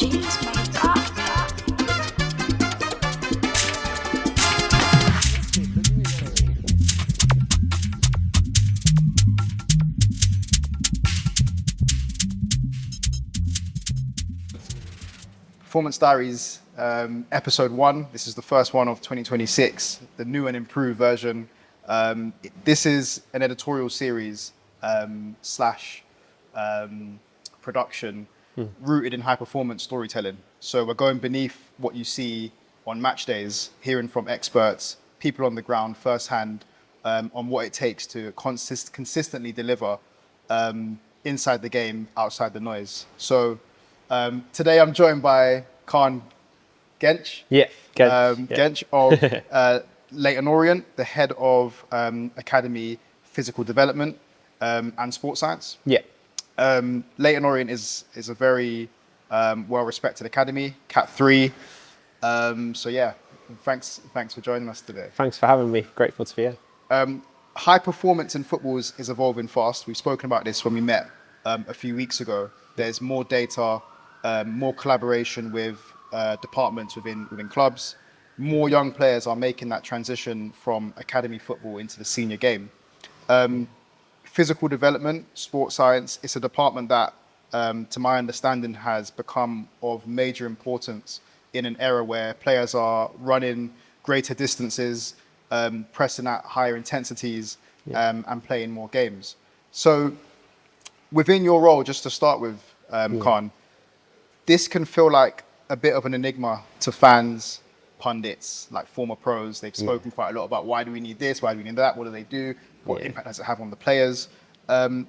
Performance Diaries, episode 1. This is the first one of 2026, the new and improved version. This is an editorial series slash production rooted in high performance storytelling. So we're going beneath what you see on match days, hearing from experts, people on the ground firsthand on what it takes to consistently deliver inside the game, outside the noise. So today I'm joined by Kagan Genc. Genc of Leyton Orient, the head of Academy Physical Development and Sports Science. Leyton Orient is a very well-respected academy, Cat 3. So yeah, thanks for joining us today. Thanks for having me. Grateful to be here. High performance in football is evolving fast. We've spoken about this when we met a few weeks ago. There's more data, more collaboration with departments within clubs. More young players are making that transition from academy football into the senior game. Physical development, sports science, it's a department that, to my understanding, has become of major importance in an era where players are running greater distances, pressing at higher intensities, and playing more games. So within your role, just to start with, Khan, this can feel like a bit of an enigma to fans, pundits, like former pros. They've spoken quite a lot about why do we need this, why do we need that, what do they do, what impact does it have on the players.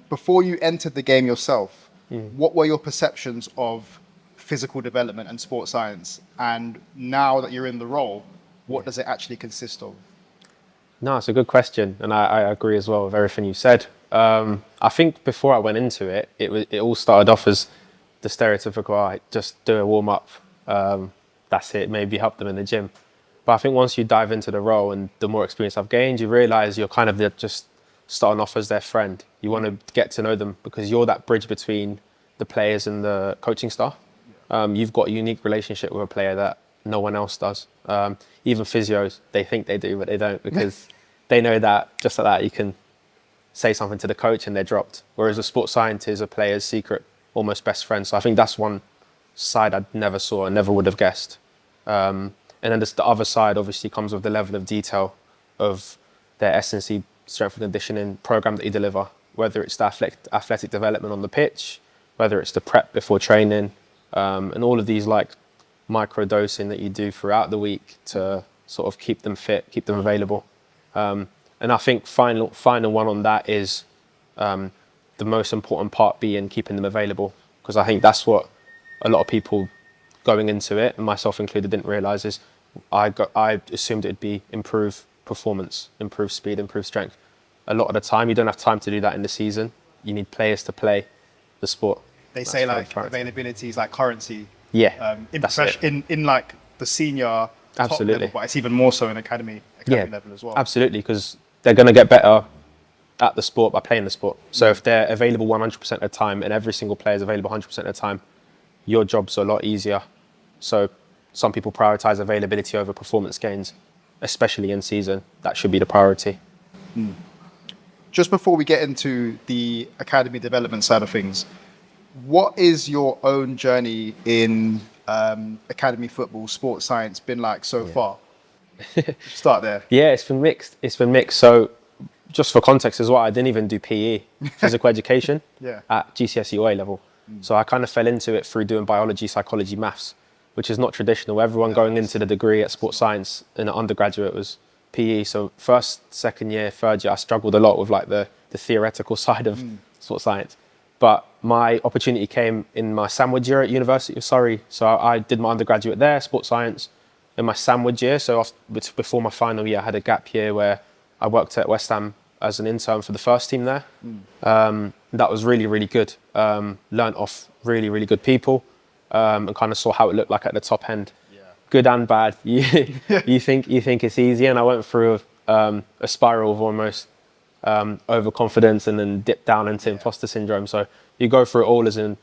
Before you entered the game yourself, what were your perceptions of physical development and sports science? And now that you're in the role, what does it actually consist of? No, it's a good question, and I agree as well with everything you said. I think before I went into it, it all started off as the stereotypical, just do a warm-up, that's it, maybe help them in the gym. But I think once you dive into the role and the more experience I've gained, you realise you're kind of just starting off as their friend. You want to get to know them because you're that bridge between the players and the coaching staff. You've got a unique relationship with a player that no one else does. Even physios, they think they do, but they don't, because they know that just like that you can say something to the coach and they're dropped. Whereas a sports scientist is a player's secret, almost best friend. So I think that's one side I never saw and never would have guessed. And then the other side obviously comes with the level of detail of their S&C strength and conditioning program that you deliver, whether it's the athletic development on the pitch, whether it's the prep before training, and all of these like micro dosing that you do throughout the week to sort of keep them fit, keep them available. And I think final one on that is the most important part being keeping them available, because I think that's what a lot of people going into it, and myself included, didn't realise is I assumed it'd be improved performance, improved speed, improved strength. A lot of the time, you don't have time to do that in the season. You need players to play the sport. They say like availability is like currency. Yeah, in like the senior top level, but it's even more so in academy level as well. Absolutely, because they're going to get better at the sport by playing the sport. So if they're available 100% of the time and every single player is available 100% of the time, your job's a lot easier. So some people prioritize availability over performance gains, especially in season. That should be the priority. Just before we get into the academy development side of things, what is your own journey in academy football, sports science been like so far? Start there. Yeah, it's been mixed. So just for context as well, I didn't even do PE, physical education, at GCSE A level. So I kind of fell into it through doing biology, psychology, maths, which is not traditional. Everyone going into the degree at sports science in an undergraduate was PE. So first, second year, third year, I struggled a lot with like the theoretical side of sports science. But my opportunity came in my Sandwich year at University of Surrey. So I did my undergraduate there, sports science, in my Sandwich year. So before my final year, I had a gap year where I worked at West Ham as an intern for the first team there. That was really, really good. Learned off really, really good people, and kind of saw how it looked like at the top end. Good and bad. You think it's easy, and I went through a spiral of almost overconfidence and then dipped down into imposter syndrome. So you go through it all as an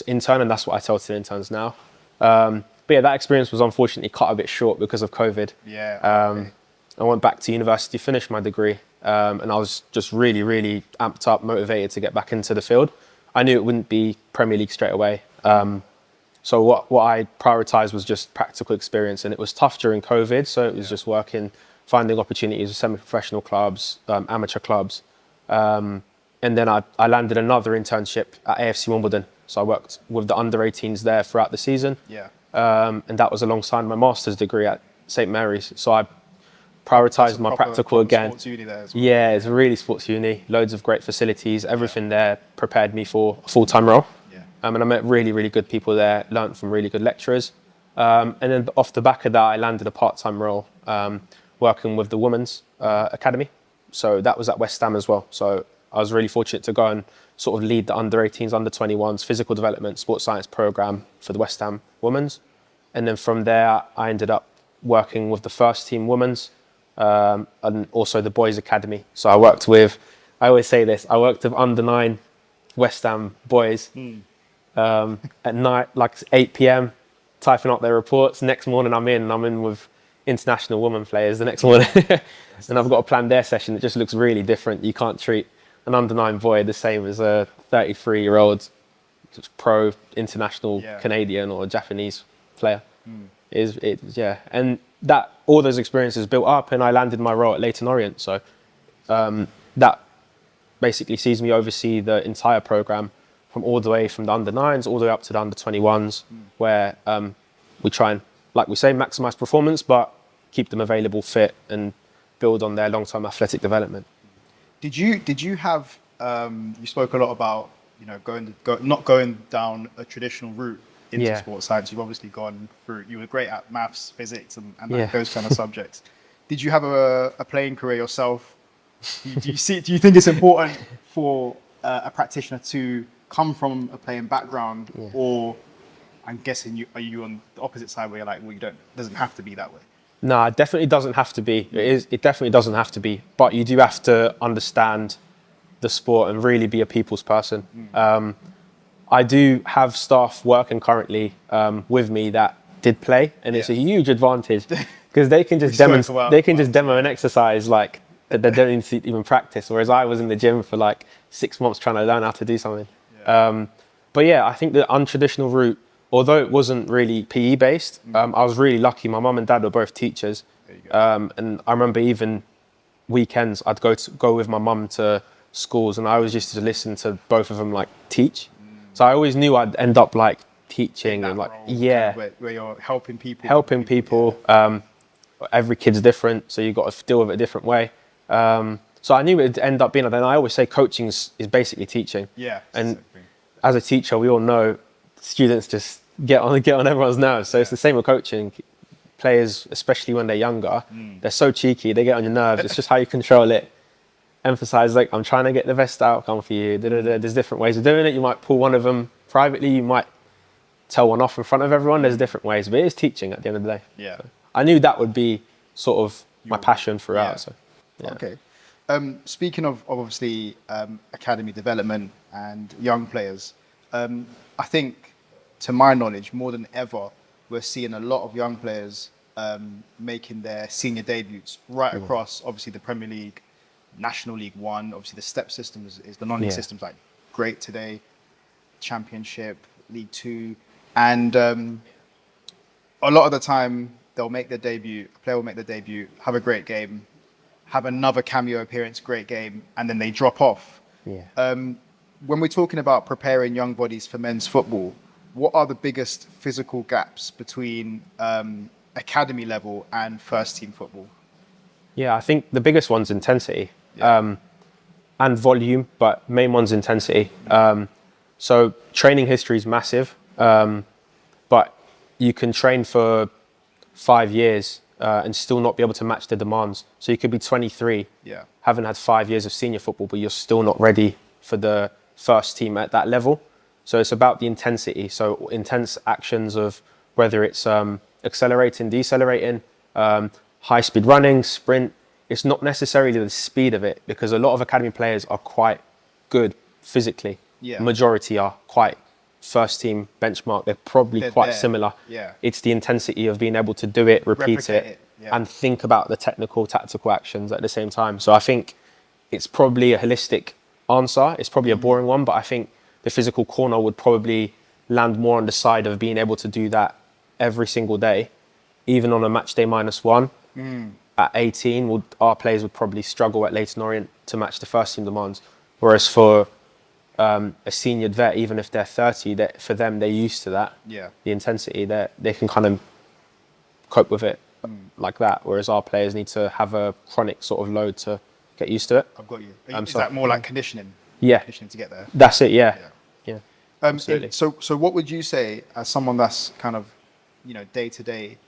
intern, and that's what I tell to the interns now. But yeah, that experience was unfortunately cut a bit short because of COVID. Yeah. Okay. I went back to university, finished my degree, and I was just really, really amped up, motivated to get back into the field. I knew it wouldn't be Premier League straight away. So what I prioritised was just practical experience, and it was tough during COVID. So it was just working, finding opportunities with semi-professional clubs, amateur clubs. And then I landed another internship at AFC Wimbledon. So I worked with the under-18s there throughout the season. Yeah. And that was alongside my master's degree at St Mary's. So I prioritised my practical again. Sports uni there as well. Yeah, it's a really sports uni. Loads of great facilities. Everything there prepared me for a full-time role. Yeah. And I met really, really good people there, learnt from really good lecturers. And then off the back of that, I landed a part-time role working with the women's academy. So that was at West Ham as well. So I was really fortunate to go and sort of lead the under-18s, under-21s, physical development, sports science program for the West Ham women's. And then from there, I ended up working with the first team women's and also the boys academy. So I worked with, I always say this, I worked with under-9 West Ham boys at night, like 8 p.m, typing up their reports. Next morning I'm in with international women players the next morning. And I've got to plan their session. It just looks really different. You can't treat an under-9 boy the same as a 33-year-old pro international Canadian or Japanese player. And that all those experiences built up, and I landed my role at Leyton Orient. So that basically sees me oversee the entire program from all the way from the under-9s all the way up to the under-21s, where we try and, like we say, maximize performance, but keep them available, fit, and build on their long-term athletic development. Did you have you spoke a lot about not going down a traditional route into sports science. You've obviously gone through. You were great at maths, physics, and those kind of subjects. Did you have a playing career yourself? Do you think it's important for a practitioner to come from a playing background, or I'm guessing are you on the opposite side where you're like, well, it doesn't have to be that way? No, it definitely doesn't have to be. It definitely doesn't have to be. But you do have to understand the sport and really be a people's person. I do have staff working currently with me that did play, and it's a huge advantage because they can just demo an exercise like that they don't need to even practice. Whereas I was in the gym for like 6 months trying to learn how to do something. But yeah, I think the untraditional route, although it wasn't really PE based, I was really lucky. My mum and dad were both teachers, and I remember even weekends I'd go with my mum to schools, and I always used to listen to both of them like teach. So I always knew I'd end up like teaching and like where you're helping people. Every kid's different, so you've got to deal with it a different way. So I knew it'd end up being. And I always say coaching is basically teaching. Yeah. And as a teacher, we all know students just get on everyone's nerves. So it's the same with coaching. Players, especially when they're younger, they're so cheeky. They get on your nerves. It's just how you control it. Emphasize like, I'm trying to get the best outcome for you. There's different ways of doing it. You might pull one of them privately. You might tell one off in front of everyone. There's different ways, but it is teaching at the end of the day. Yeah. So I knew that would be sort of my passion throughout. Yeah. So, Okay. Speaking of obviously academy development and young players, I think, to my knowledge, more than ever, we're seeing a lot of young players making their senior debuts right across, obviously, the Premier League, National League One. Obviously, the step system is the non-league systems like Great Today, Championship, League Two, and a lot of the time they'll make their debut. A player will make their debut, have a great game, have another cameo appearance, great game, and then they drop off. When we're talking about preparing young bodies for men's football, what are the biggest physical gaps between academy level and first team football? Yeah, I think the biggest one's intensity and volume, but main one's intensity. So training history is massive, but you can train for 5 years and still not be able to match the demands. So you could be 23, haven't had 5 years of senior football, but you're still not ready for the first team at that level. So it's about the intensity. So intense actions of whether it's accelerating, decelerating, high speed running, sprint. It's not necessarily the speed of it, because a lot of academy players are quite good physically. Majority are quite first team benchmark. They're probably quite there. similar. Yeah. It's the intensity of being able to do it, repeat Replicate it, it, yeah. and think about the technical, tactical actions at the same time. So I think it's probably a holistic answer. It's probably a boring one, but I think the physical corner would probably land more on the side of being able to do that every single day, even on a match day -1. At 18, our players would probably struggle at Leyton Orient to match the first team demands. Whereas for a senior vet, even if they're 30, that for them they're used to that. Yeah. The intensity, they can kind of cope with it like that. Whereas our players need to have a chronic sort of load to get used to it. I've got you. Is So- that more like conditioning? Yeah. Conditioning to get there. That's it. Yeah. Yeah. Absolutely. So what would you say as someone that's kind of, day to day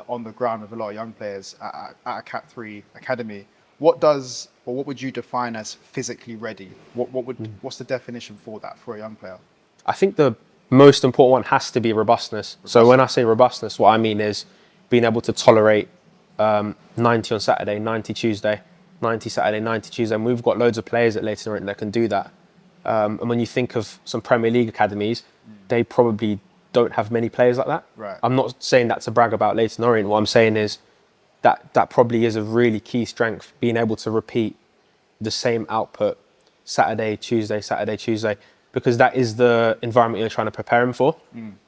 on the ground with a lot of young players at a Cat 3 academy? What would you define as physically ready? What's the definition for that for a young player? I think the most important one has to be robustness. So when I say robustness, what I mean is being able to tolerate 90 on Saturday, 90 Tuesday, 90 Saturday, 90 Tuesday. And we've got loads of players at Leyton Orient that can do that. And when you think of some Premier League academies, they probably don't have many players like that. Right. I'm not saying that to brag about Leyton Orient. What I'm saying is that probably is a really key strength, being able to repeat the same output Saturday, Tuesday, because that is the environment you're trying to prepare him for.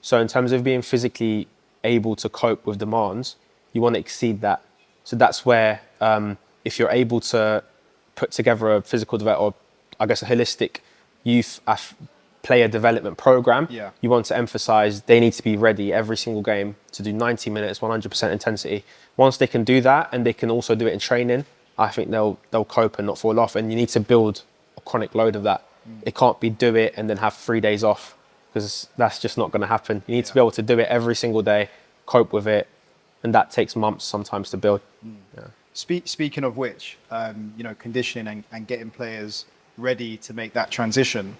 So in terms of being physically able to cope with demands, you want to exceed that. So that's where if you're able to put together a physical development, or I guess a holistic youth player development program, you want to emphasize they need to be ready every single game to do 90 minutes, 100% intensity. Once they can do that, and they can also do it in training, I think they'll cope and not fall off. And you need to build a chronic load of that. It can't be do it and then have 3 days off, because that's just not going to happen. You need to be able to do it every single day, cope with it, and that takes months sometimes to build. Speaking of which, conditioning and getting players ready to make that transition.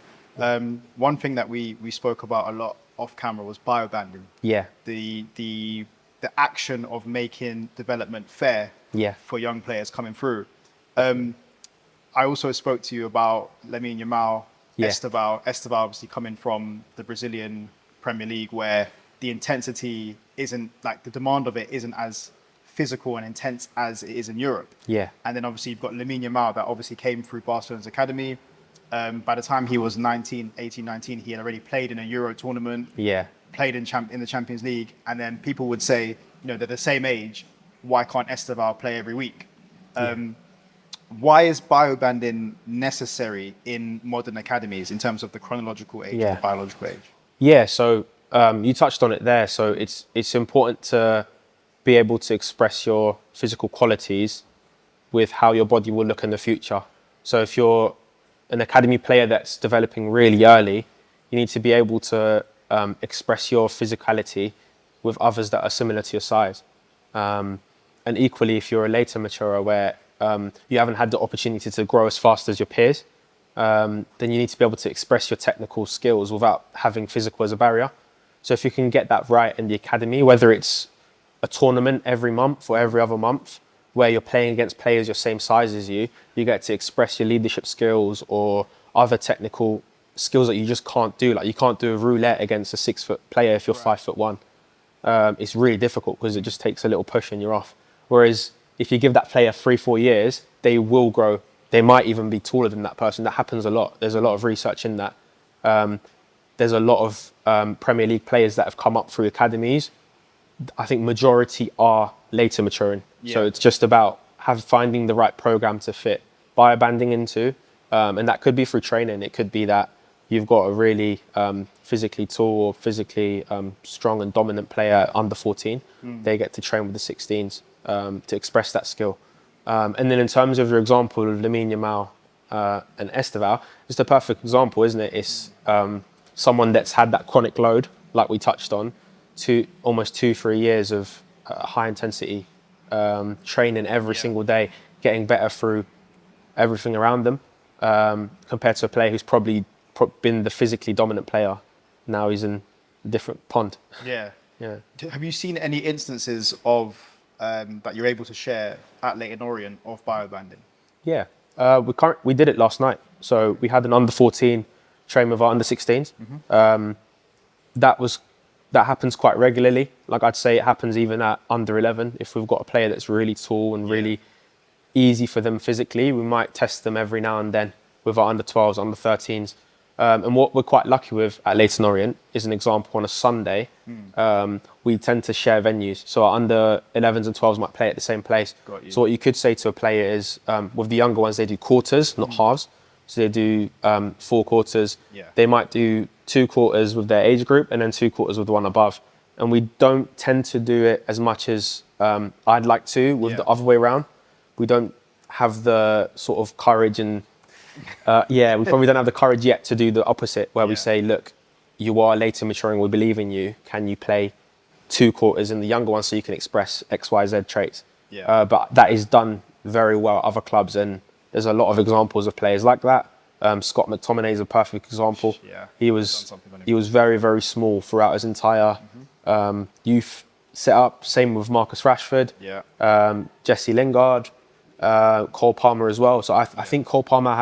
One thing that we spoke about a lot off camera was biobanding. Yeah. The action of making development fair for young players coming through. I also spoke to you about Lamine Yamal, Esteval obviously coming from the Brazilian Premier League, where the intensity isn't, like, the demand of it isn't as physical and intense as it is in Europe. Yeah. And then obviously you've got Lamine Yamal that obviously came through Barcelona's academy. By the time he was 18, 19, he had already played in a Euro tournament, played in the Champions League. And then people would say, they're the same age, why can't Esteval play every week? Why is biobanding necessary in modern academies in terms of the chronological age and the biological age? Yeah, so you touched on it there. So it's important to be able to express your physical qualities with how your body will look in the future. So if you're an academy player that's developing really early, you need to be able to express your physicality with others that are similar to your size. And equally, if you're a later maturer where you haven't had the opportunity to grow as fast as your peers, then you need to be able to express your technical skills without having physical as a barrier. So if you can get that right in the academy, whether it's a tournament every month or every other month, where you're playing against players your same size as you, you get to express your leadership skills or other technical skills that you just can't do. Like, you can't do a roulette against a 6-foot player if you're 5'1". It's really difficult because it just takes a little push and you're off. Whereas if you give that player 3-4 years, they will grow. They might even be taller than that person. That happens a lot. There's a lot of research in that. There's a lot of Premier League players that have come up through academies. I think majority are later maturing. So it's just about finding the right program to fit biobanding into. And that could be through training. It could be that you've got a really physically tall or physically strong and dominant player under 14. They get to train with the 16s to express that skill. And then in terms of your example of Lamine Yamal and Esteval, it's a perfect example, isn't it? It's someone that's had that chronic load, like we touched on, to almost 2-3 years of high intensity training every single day, getting better through everything around them, compared to a player who's probably been the physically dominant player. Now he's in a different pond. Yeah. Have you seen any instances of that you're able to share at Leyton Orient of biobanding? Yeah, we did it last night. So we had an under 14 train with our under 16s. that happens quite regularly. Like I'd say it happens even at under 11. If we've got a player that's really tall and really easy for them physically, we might test them every now and then with our under 12s, under 13s. And what we're quite lucky with at Leyton Orient is an example on a Sunday. We tend to share venues. So our under 11s and 12s might play at the same place. So what you could say to a player is, with the younger ones, they do quarters, not halves. So they do 4 quarters. They might do 2 quarters with their age group and then 2 quarters with the one above. And we don't tend to do it as much as I'd like to with the other way around. We don't have the sort of courage and we probably don't have the courage yet to do the opposite, where we say, look, you are later maturing, we believe in you. Can you play 2 quarters in the younger one so you can express X, Y, Z traits? But that is done very well at other clubs, and there's a lot of examples of players like that. Scott McTominay is a perfect example. He was very, very small throughout his entire youth setup. Same with Marcus Rashford, Jesse Lingard, Cole Palmer as well. So I think Cole Palmer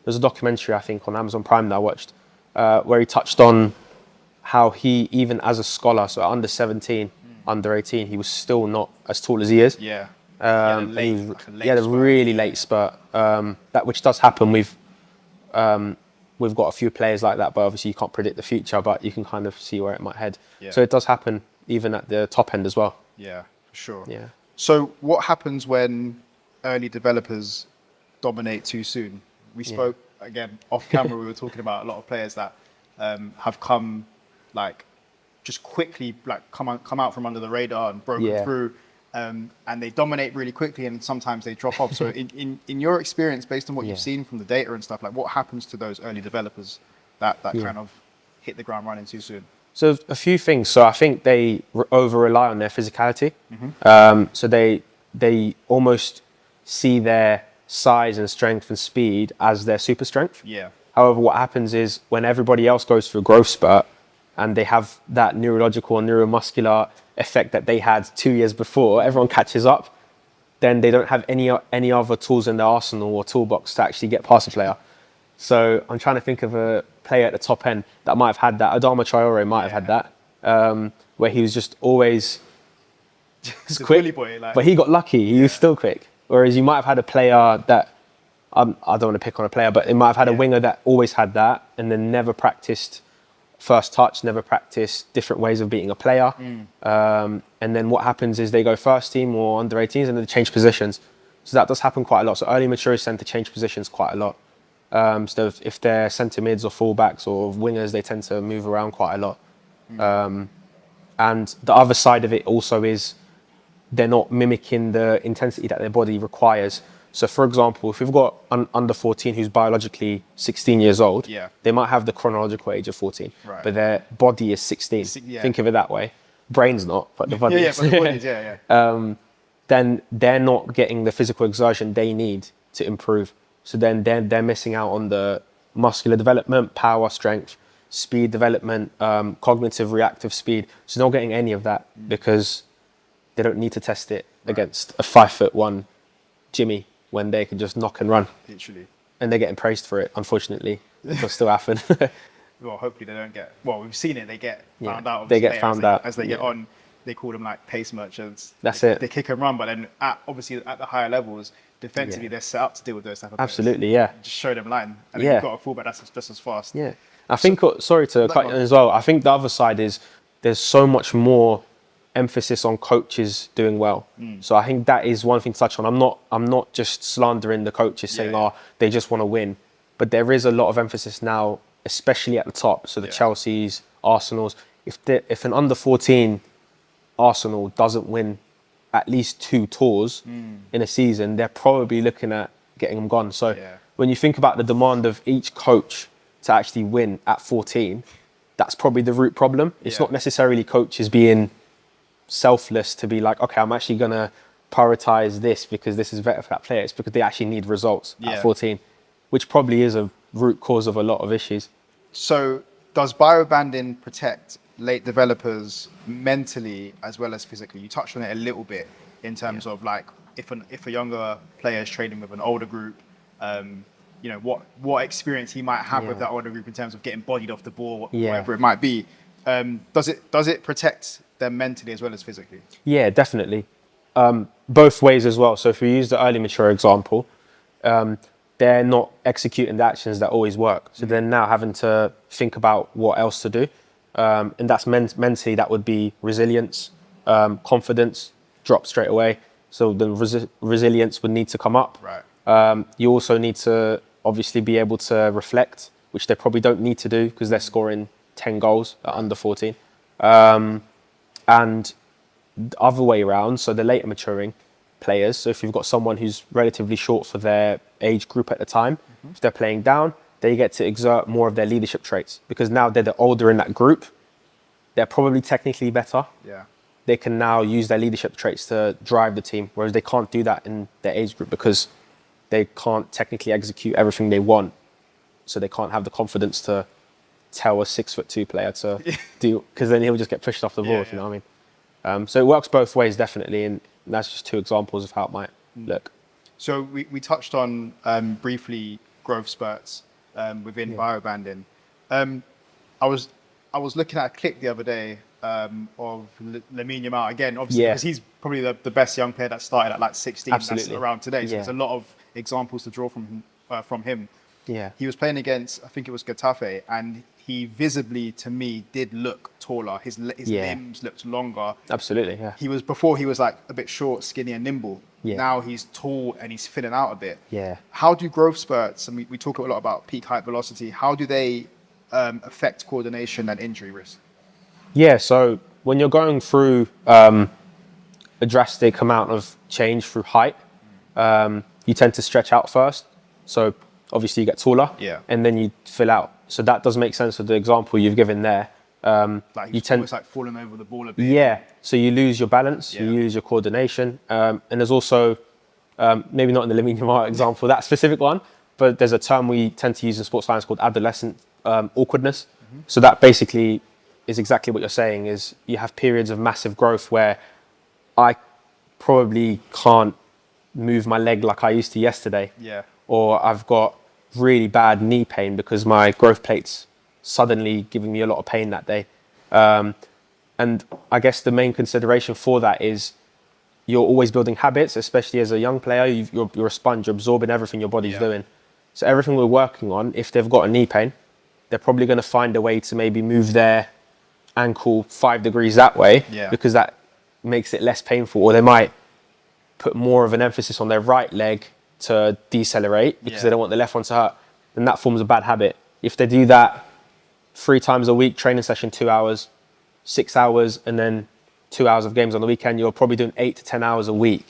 there's a documentary I think on Amazon Prime that I watched where he touched on how he, even as a scholar, so under 17, under 18, he was still not as tall as he is. He had a really late spurt. That which does happen. We've got a few players like that, but obviously you can't predict the future, but you can kind of see where it might head. So it does happen even at the top end as well. For sure. So what happens when early developers dominate too soon? We spoke again off camera. We were talking about a lot of players that have come just quickly come out from under the radar and broken through, and they dominate really quickly, and sometimes they drop off. So in your experience, based on what you've seen from the data and stuff, what happens to those early developers that kind of hit the ground running too soon? So a few things. So I think they over rely on their physicality. So they almost see their size and strength and speed as their super strength. However, what happens is when everybody else goes through a growth spurt and they have that neurological and neuromuscular effect that they had 2 years before, everyone catches up, then they don't have any other tools in their arsenal or toolbox to actually get past a player. So I'm trying to think of a player at the top end that might have had that. Adama Traore might have had that, where he was just always quick, but he got lucky. He was still quick. Whereas you might have had a player that, I don't want to pick on a player, but it might have had a winger that always had that and then never practiced first touch, never practiced different ways of beating a player. And then what happens is they go first team or under 18s and then they change positions. So that does happen quite a lot. So early maturities tend to change positions quite a lot. So if they're centre mids or fullbacks or wingers, they tend to move around quite a lot. And the other side of it also is they're not mimicking the intensity that their body requires. So for example, if we've got an under 14 who's biologically 16 years old, they might have the chronological age of 14, but their body is 16. Think of it that way. Brain's not, but the body is. But the body is, then they're not getting the physical exertion they need to improve. So then they're missing out on the muscular development, power, strength, speed development, cognitive reactive speed. So they're not getting any of that because they don't need to test it against a 5'1" Jimmy when they can just knock and run. Literally. And they're getting praised for it, unfortunately. It will still happen. Well, hopefully they don't get... Well, we've seen it. They get found out. They get found out. As they get on, they call them pace merchants. That's it. They kick and run, but then obviously at the higher levels, defensively, they're set up to deal with those type of players. Absolutely, yeah. Just show them line. And then you've got a fullback that's just as fast. Yeah. I think, sorry to cut you as well, I think the other side is there's so much more emphasis on coaches doing well. So I think that is one thing to touch on. I'm not just slandering the coaches saying, they just want to win. But there is a lot of emphasis now, especially at the top. So the Chelseas, Arsenals, if an under 14 Arsenal doesn't win at least 2 tours in a season, they're probably looking at getting them gone. So when you think about the demand of each coach to actually win at 14, that's probably the root problem. It's not necessarily coaches being selfless to be like, okay, I'm actually going to prioritize this because this is better for that player. It's because they actually need results at 14, which probably is a root cause of a lot of issues. So does biobanding protect late developers mentally as well as physically? You touched on it a little bit in terms of if a younger player is training with an older group, what experience he might have with that older group in terms of getting bodied off the ball, whatever it might be. Does it protect them mentally as well as physically? Yeah, definitely. Both ways as well. So if we use the early mature example, they're not executing the actions that always work. So they're now having to think about what else to do. And that's mentally, that would be resilience, confidence drop straight away. So the resilience would need to come up. Right. You also need to obviously be able to reflect, which they probably don't need to do because they're scoring 10 goals at under 14. And the other way around, so the later maturing players, so if you've got someone who's relatively short for their age group at the time, if they're playing down, they get to exert more of their leadership traits because now they're the older in that group. They're probably technically better. Yeah. They can now use their leadership traits to drive the team, whereas they can't do that in their age group because they can't technically execute everything they want. So they can't have the confidence to tell a 6'2" player to do, because then he'll just get pushed off the ball, if you know what I mean? So it works both ways, definitely. And that's just two examples of how it might look. So we touched on briefly growth spurts within biobanding. I was looking at a clip the other day of Lamine Yamal again, obviously because he's probably the best young player that started at like 16. Absolutely. That's around today. So Yeah. there's a lot of examples to draw from him. Yeah. He was playing against, I think it was Getafe, and he visibly, to me, did look taller. His limbs looked longer. Absolutely, yeah. Before he was like a bit short, skinny, and nimble. Yeah. Now he's tall and he's filling out a bit. Yeah. How do growth spurts, and we talk a lot about peak height velocity, how do they affect coordination and injury risk? Yeah, so when you're going through a drastic amount of change through height, you tend to stretch out first. So obviously you get taller, and then you fill out. So that does make sense with the example you've given there. Like you tend almost like falling over the ball a bit. Yeah, so you lose your balance, you lose your coordination, and there's also maybe not in the Lamine Yamal example, that specific one, but there's a term we tend to use in sports science called adolescent awkwardness. So that basically is exactly what you're saying, is you have periods of massive growth where I probably can't move my leg like I used to yesterday. Yeah. Or I've got really bad knee pain because my growth plate's suddenly giving me a lot of pain that day. And I guess the main consideration for that is you're always building habits, especially as a young player. You're a sponge, you're absorbing everything your body's doing. So everything we're working on, if they've got a knee pain, they're probably going to find a way to maybe move their ankle 5 degrees that way because that makes it less painful. Or they might put more of an emphasis on their right leg to decelerate because they don't want the left one to hurt. Then that forms a bad habit. If they do that 3 times a week, training session 2 hours, 6 hours, and then 2 hours of games on the weekend, you're probably doing 8 to 10 hours a week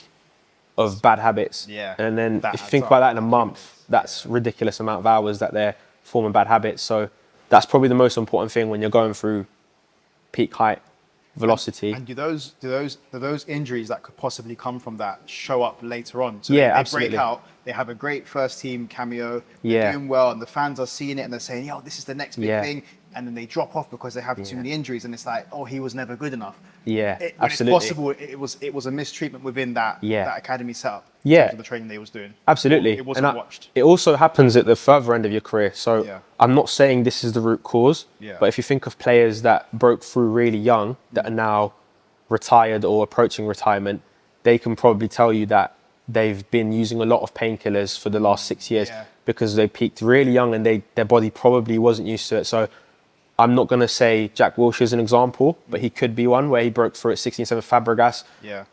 of bad habits. Yeah. And then if you think about that in a month, that's ridiculous amount of hours that they're forming bad habits. So that's probably the most important thing when you're going through peak height velocity. And do those injuries that could possibly come from that show up later on? So Yeah, they absolutely. break out, they have a great first team cameo, they're doing well, and the fans are seeing it and they're saying, yo, this is the next big thing. And then they drop off because they have too many injuries, and it's like, oh, he was never good enough. Yeah, When absolutely. it's possible, it was a mistreatment within that academy setup. Yeah. For the training they was doing. Absolutely. It wasn't watched. It also happens at the further end of your career. So I'm not saying this is the root cause, but if you think of players that broke through really young that are now retired or approaching retirement, they can probably tell you that they've been using a lot of painkillers for the last 6 years because they peaked really young and their body probably wasn't used to it. So I'm not going to say Jack Wilshere is an example, but he could be one where he broke through at 16, 7 Fabregas,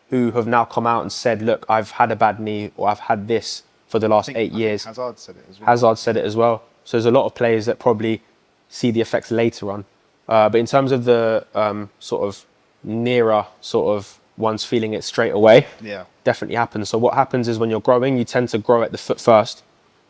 who have now come out and said, look, I've had a bad knee or I've had this for the last 8 years. Hazard said it as well. Hazard said it as well. So there's a lot of players that probably see the effects later on. But in terms of the sort of nearer sort of ones feeling it straight away, definitely happens. So what happens is when you're growing, you tend to grow at the foot first,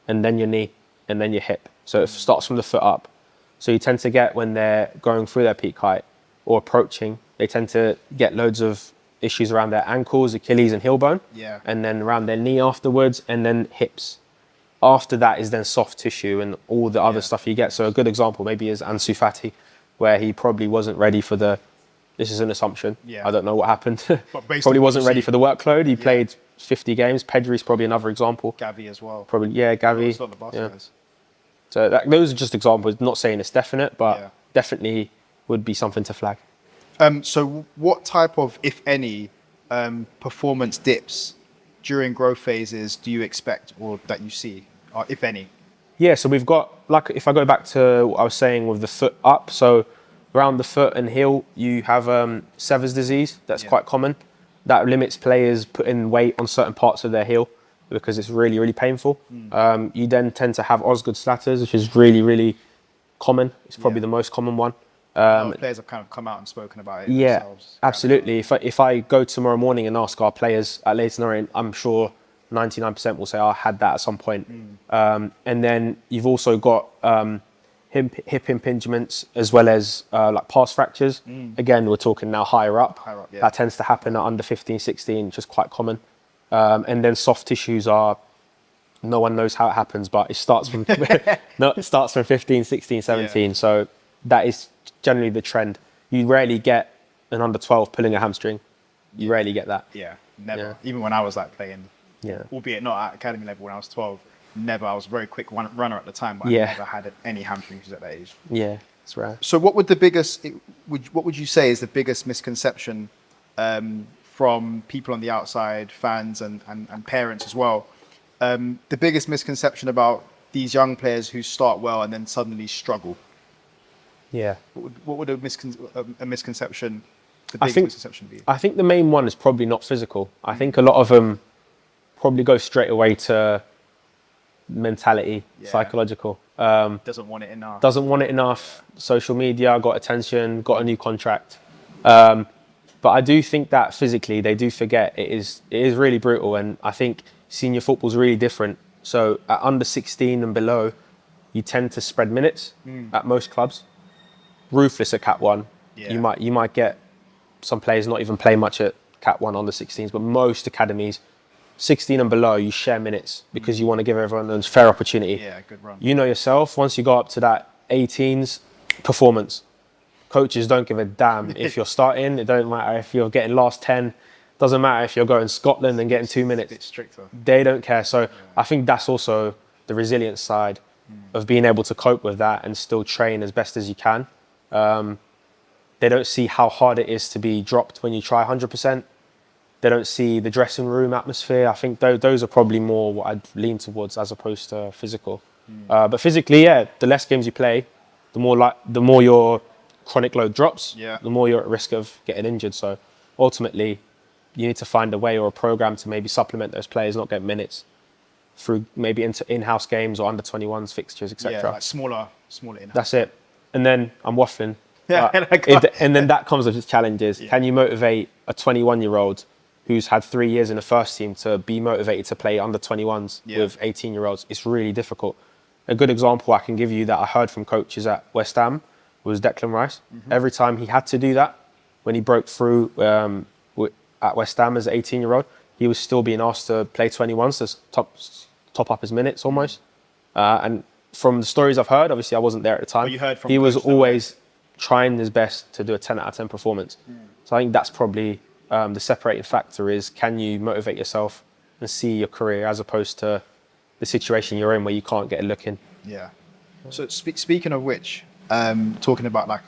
and then your knee, and then your hip. So it starts from the foot up. So you tend to get, when they're going through their peak height or approaching, they tend to get loads of issues around their ankles, Achilles and heel bone, and then around their knee afterwards, and then hips. After that is then soft tissue and all the other stuff you get. So a good example maybe is Ansu Fati, where he probably wasn't ready for this is an assumption, I don't know what happened, probably wasn't ready for the workload. He played 50 games. Pedri's probably another example. Gavi as well. Probably, Gavi. It's not the boss guys. So those are just examples, not saying it's definite, but definitely would be something to flag. So what type of, if any, performance dips during growth phases do you expect or that you see, or if any? Yeah, so we've got, like, if I go back to what I was saying with the foot up, so around the foot and heel, you have Sever's disease. That's quite common. That limits players putting weight on certain parts of their heel because it's really, really painful. You then tend to have Osgood Slatters, which is really, really common. It's probably the most common one. A lot of players have kind of come out and spoken about it themselves. Absolutely. If I go tomorrow morning and ask our players at Leyton Orient, I'm sure 99% will say, I had that at some point. And then you've also got hip impingements as well as like pars fractures. Again, we're talking now higher up. That tends to happen at under 15, 16, which is quite common. And then soft tissues are, no one knows how it happens, but it starts from it starts from 15, 16, 17. So that is generally the trend. You rarely get an under 12 pulling a hamstring. You rarely get that. Yeah, never. Yeah. Even when I was like playing, albeit not at academy level when I was 12, never. I was a very quick runner at the time, but I never had any hamstring issues at that age. Yeah, it's rare. So what would what would you say is the biggest misconception from people on the outside, fans and parents as well? The biggest misconception about these young players who start well and then suddenly struggle? Yeah. What would a misconception, the biggest misconception be? I think the main one is probably not physical. I think a lot of them probably go straight away to mentality, psychological. Doesn't want it enough. Doesn't want it enough. Social media, got attention, got a new contract. But I do think that physically they do forget it is really brutal. And I think senior football is really different. So at under 16 and below, you tend to spread minutes at most clubs. Ruthless at Cat 1. You might get some players not even play much at Cat 1 under 16s, but most academies, 16 and below, you share minutes because you want to give everyone a fair opportunity. Yeah, good run. You know yourself, once you go up to that 18s, performance. Coaches don't give a damn if you're starting. It don't matter if you're getting last 10. Doesn't matter if you're going Scotland and getting 2 minutes. It's stricter. They don't care. So I think that's also the resilience side of being able to cope with that and still train as best as you can. They don't see how hard it is to be dropped when you try 100%. They don't see the dressing room atmosphere. I think those are probably more what I'd lean towards as opposed to physical. But physically, the less games you play, the more your chronic load drops, the more you're at risk of getting injured. So ultimately, you need to find a way or a program to maybe supplement those players, not get minutes through maybe into in-house games or under 21s fixtures, etc. Yeah, like smaller in-house. That's it. And then I'm waffling. And then that comes with its challenges. Can you motivate a 21-year-old who's had 3 years in the first team to be motivated to play under 21s with 18-year-olds? It's really difficult. A good example I can give you that I heard from coaches at West Ham was Declan Rice. Every time he had to do that, when he broke through at West Ham as an 18-year-old, he was still being asked to play 21s to top up his minutes almost. And from the stories I've heard, obviously I wasn't there at the time, you heard from he was always trying his best to do a 10 out of 10 performance. So I think that's probably the separating factor is, can you motivate yourself and see your career as opposed to the situation you're in where you can't get a look in. Yeah. So speaking of which, talking about like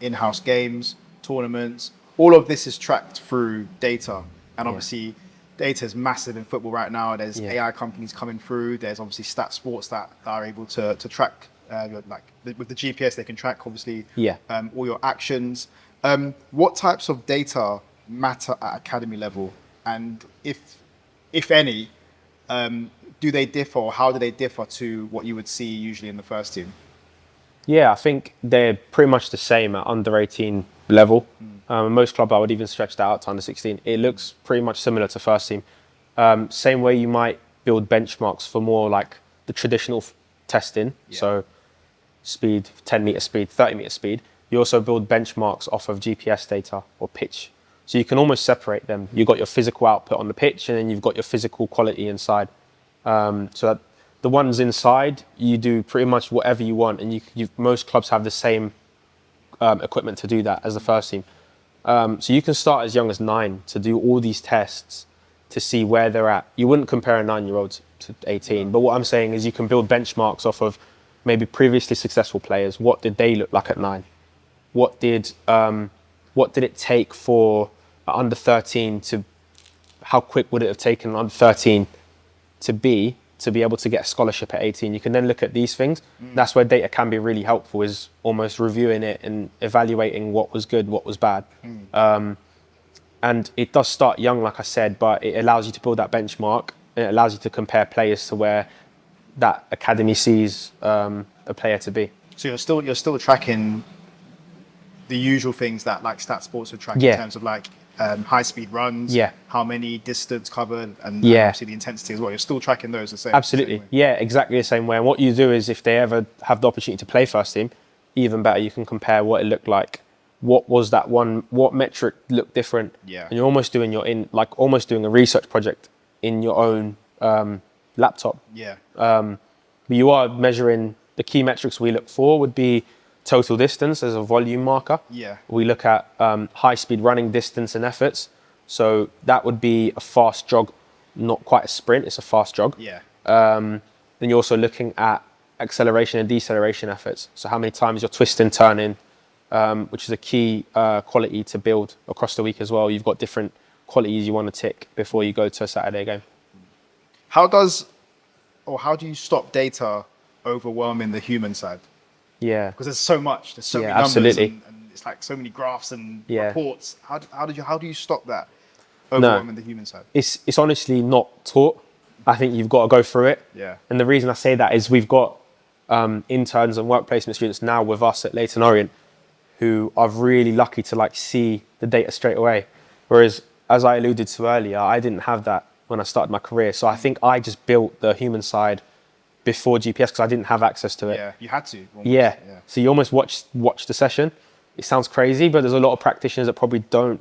in-house games, tournaments, all of this is tracked through data. And obviously data is massive in football right now. There's AI companies coming through. There's obviously stat sports that are able to track, like with the GPS, they can track obviously all your actions. What types of data matter at academy level? And if any, do they differ, or how do they differ to what you would see usually in the first team? Yeah, I think they're pretty much the same at under 18 level. Most clubs, I would even stretch that out to under 16. It looks pretty much similar to first team. Same way you might build benchmarks for more like the traditional testing. So speed, 10 meter speed, 30 meter speed. You also build benchmarks off of GPS data or pitch. So you can almost separate them. You've got your physical output on the pitch and then you've got your physical quality inside. So that the ones inside, you do pretty much whatever you want, and most clubs have the same equipment to do that as the first team. So you can start as young as 9 to do all these tests to see where they're at. You wouldn't compare a 9-year-old to 18, but what I'm saying is you can build benchmarks off of maybe previously successful players. What did they look like at 9? what did it take for under 13 to, how quick would it have taken under 13 to be able to get a scholarship at 18? You can then look at these things. That's where data can be really helpful, is almost reviewing it and evaluating what was good, what was bad. And it does start young, like I said, but it allows you to build that benchmark, and it allows you to compare players to where that academy sees a player to be. So you're still tracking the usual things that like stat sports would track in terms of like high speed runs, how many distance covered, and obviously the intensity as well. You're still tracking those the same. Absolutely, yeah, exactly the same way. And what you do is, if they ever have the opportunity to play first team, even better, you can compare what it looked like. What was that one? What metric looked different? Yeah. And you're almost doing almost doing a research project in your own laptop. Yeah. But you are measuring the key metrics we look for would be total distance as a volume marker. Yeah. We look at high speed running distance and efforts. So that would be a fast jog, not quite a sprint, it's a fast jog. Yeah. Then you're also looking at acceleration and deceleration efforts. So how many times you're twisting, turning, which is a key quality to build across the week as well. You've got different qualities you want to tick before you go to a Saturday game. How do you stop data overwhelming the human side? Yeah. Because there's so much. There's so many numbers absolutely. and it's like so many graphs and reports. How do you stop that overwhelming the human side? It's honestly not taught. I think you've got to go through it. Yeah. And the reason I say that is we've got interns and work placement students now with us at Leyton Orient who are really lucky to like see the data straight away. Whereas, as I alluded to earlier, I didn't have that when I started my career. So I think I just built the human side before GPS because I didn't have access to it. Yeah, you had to. Almost. Yeah. So you almost watch the session. It sounds crazy, but there's a lot of practitioners that probably don't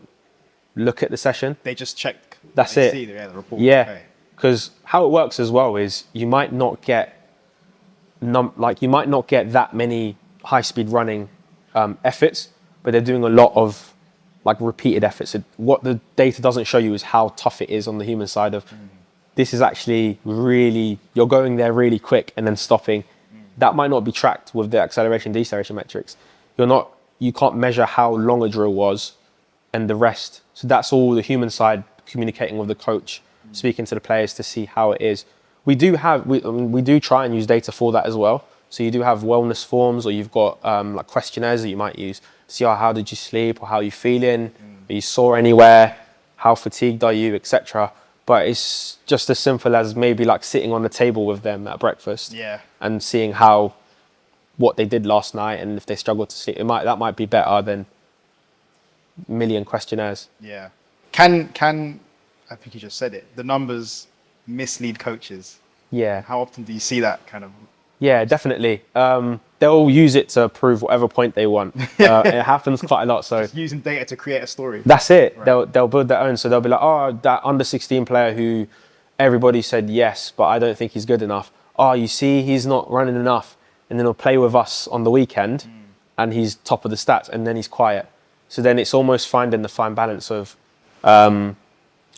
look at the session. They just check. That's they it. See the report. Yeah. Because how it works as well is you might not get that many high speed running efforts, but they're doing a lot of like repeated efforts. What the data doesn't show you is how tough it is on the human side of this is actually really, you're going there really quick and then stopping. That might not be tracked with the acceleration deceleration metrics. You can't measure how long a drill was and the rest. So that's all the human side communicating with the coach, speaking to the players to see how it is. We do try and use data for that as well. So you do have wellness forms, or you've got like questionnaires that you might use to see how did you sleep, or how are you feeling, are you sore anywhere, how fatigued are you, etc. But it's just as simple as maybe like sitting on the table with them at breakfast and seeing what they did last night, and if they struggled to sleep, that might be better than a million questionnaires. Yeah. Can I think you just said it, the numbers mislead coaches? Yeah. How often do you see that kind of? Yeah, definitely. They'll use it to prove whatever point they want. It happens quite a lot. So just using data to create a story. That's it. Right. They'll build their own. So they'll be like, oh, that under 16 player who everybody said yes, but I don't think he's good enough. Oh, you see, he's not running enough. And then he'll play with us on the weekend and he's top of the stats, and then he's quiet. So then it's almost finding the fine balance of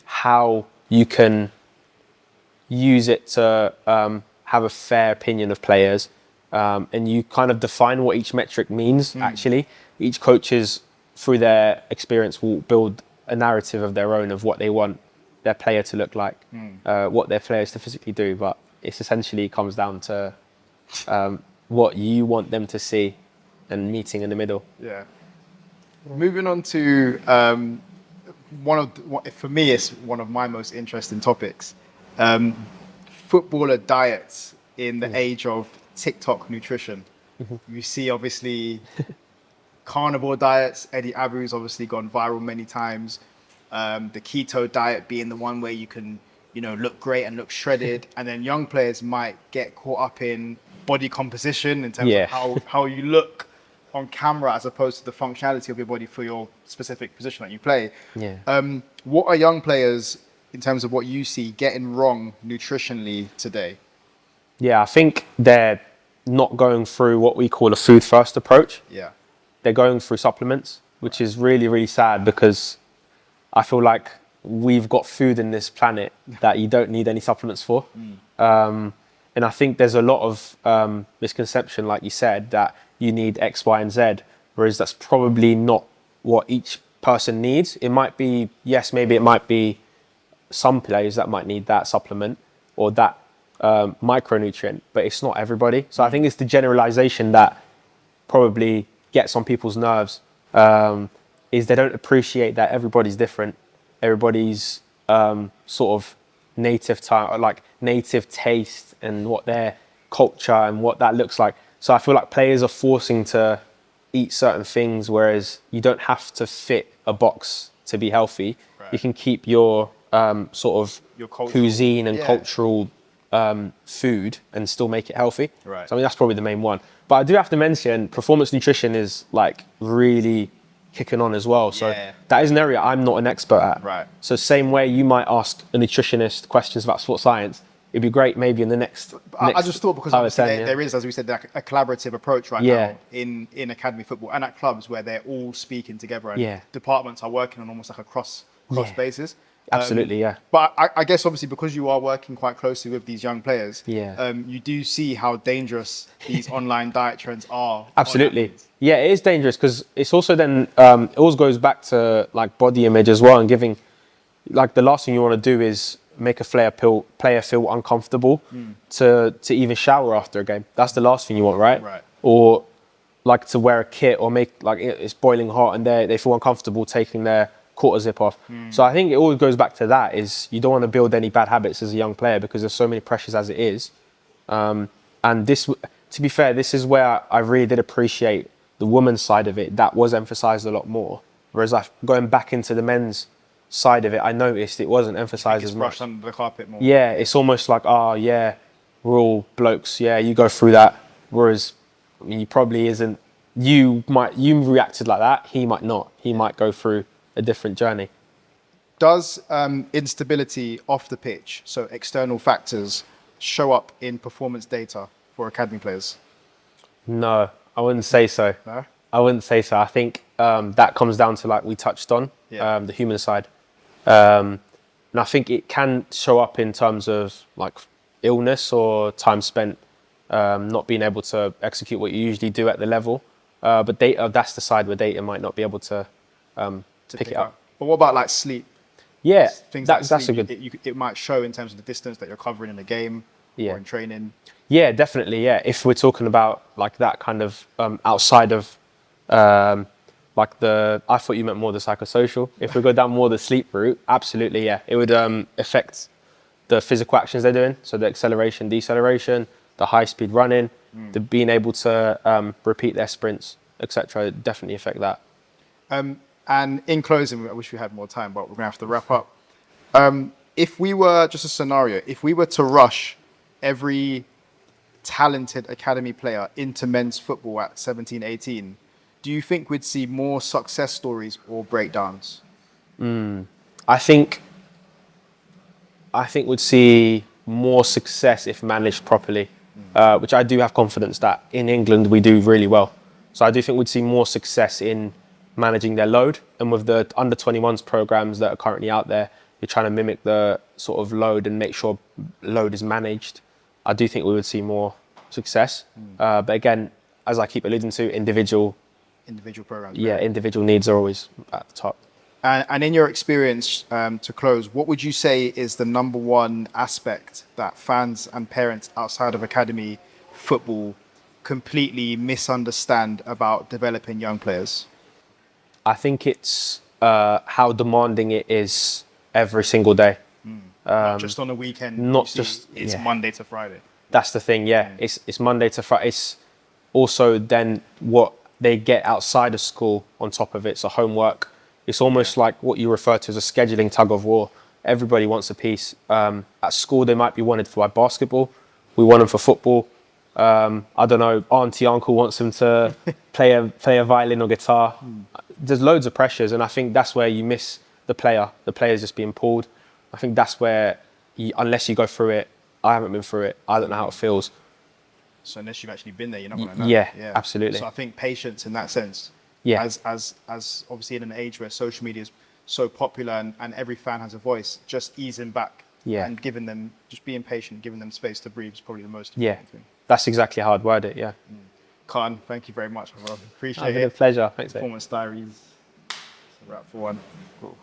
how you can use it to have a fair opinion of players, and you kind of define what each metric means. Actually, each coaches through their experience will build a narrative of their own of what they want their player to look like, what their players to physically do, but it's essentially comes down to what you want them to see and meeting in the middle. Yeah. Moving on to for me, it's one of my most interesting topics. Footballer diets in the age of TikTok nutrition. You see, obviously, carnivore diets. Eddie Abu's obviously gone viral many times. The keto diet being the one where you can, look great and look shredded. And then young players might get caught up in body composition in terms of how you look on camera as opposed to the functionality of your body for your specific position that you play. What are young players, in terms of what you see, getting wrong nutritionally today? Yeah, I think they're not going through what we call a food first approach. Yeah. They're going through supplements, which is really, really sad, because I feel like we've got food in this planet that you don't need any supplements for. And I think there's a lot of misconception, like you said, that you need X, Y, and Z, whereas that's probably not what each person needs. It might be, yes, maybe it might be some players that might need that supplement or that micronutrient, but it's not everybody. So I think it's the generalization that probably gets on people's nerves, is they don't appreciate that everybody's different. Everybody's sort of native time, like native taste and what their culture and what that looks like. So I feel like players are forcing to eat certain things, whereas you don't have to fit a box to be healthy. Right. You can keep your sort of Your cultural, cuisine and cultural food and still make it healthy. Right. So I mean, that's probably the main one. But I do have to mention performance nutrition is like really kicking on as well. So Yeah. that is an area I'm not an expert at. Right. So same way you might ask a nutritionist questions about sports science, it'd be great maybe in the next. I just thought because five or obviously 10, there is, as we said, like a collaborative approach right Yeah. now in academy football and at clubs where they're all speaking together and Yeah. departments are working on almost like a cross Yeah. basis. Absolutely, yeah. But I guess obviously because you are working quite closely with these young players, Yeah. you do see how dangerous these online diet trends are. on Absolutely. athletes. Yeah, it is dangerous because it's also then, it always goes back to like body image as well and giving, like the last thing you want to do is make a player feel uncomfortable to even shower after a game. That's the last thing you want, right? Right. Or like to wear a kit or make like it's boiling hot and they feel uncomfortable taking their quarter zip off. So I think it always goes back to that is you don't want to build any bad habits as a young player because there's so many pressures as it is. And this, to be fair, this is where I really did appreciate the women's side of it. That was emphasized a lot more. Whereas going back into the men's side of it, I noticed it wasn't emphasized It's as much. brushed under the carpet more. Yeah, it's almost like, oh yeah, we're all blokes. Yeah, you go through that. Whereas, I mean, he probably isn't. You reacted like that. He might not. He might go through a different journey. Does instability off the pitch, so external factors, show up in performance data for academy players? No, I wouldn't say so. No? I wouldn't say so. I think that comes down to like we touched on, Yeah. the human side. And I think it can show up in terms of like illness or time spent not being able to execute what you usually do at the level. But data, that's the side where data might not be able to pick it up. But what about like sleep? Yeah, Things that's like a sleep, good. it might show in terms of the distance that you're covering in a game Yeah. or in training. Yeah, definitely. Yeah, if we're talking about like that kind of outside of like I thought you meant more the psychosocial. If we go down more the sleep route, absolutely, yeah, it would affect the physical actions they're doing. So the acceleration, deceleration, the high speed running, the being able to repeat their sprints, etc. Definitely affect that. And in closing, I wish we had more time, but we're gonna have to wrap up. If we were just a scenario, if we were to rush every talented academy player into men's football at 17, 18, do you think we'd see more success stories or breakdowns? I think we'd see more success if managed properly, which I do have confidence that in England we do really well. So I do think we'd see more success in managing their load. And with the under 21s programs that are currently out there, you're trying to mimic the sort of load and make sure load is managed. I do think we would see more success. But again, as I keep alluding to, individual Programs. yeah, individual needs are always at the top. And in your experience, to close, what would you say is the number one aspect that fans and parents outside of academy football completely misunderstand about developing young players? I think it's how demanding it is every single day. Not just on a weekend. not you see, just- it's yeah. Monday to Friday. That's the thing, yeah. It's Monday to Friday. It's also then what they get outside of school on top of it. So homework. It's almost like what you refer to as a scheduling tug of war. Everybody wants a piece. At school, they might be wanted for like basketball. We want them for football. I don't know, auntie, uncle wants them to play a violin or guitar. There's loads of pressures, and I think that's where you miss the player. The player's just being pulled. I think that's where, unless you go through it, I haven't been through it. I don't know how it feels. So unless you've actually been there, you're not going to know. Yeah, absolutely. So I think patience in that sense. Yeah. As obviously in an age where social media is so popular and every fan has a voice, just easing back and giving them, just being patient, giving them space to breathe is probably the most important thing. That's exactly how I'd word it, yeah. Khan, thank you very much, bro. It's Appreciate been a it. pleasure. Thanks, mate. Performance Diaries. It's a wrap for one. Cool.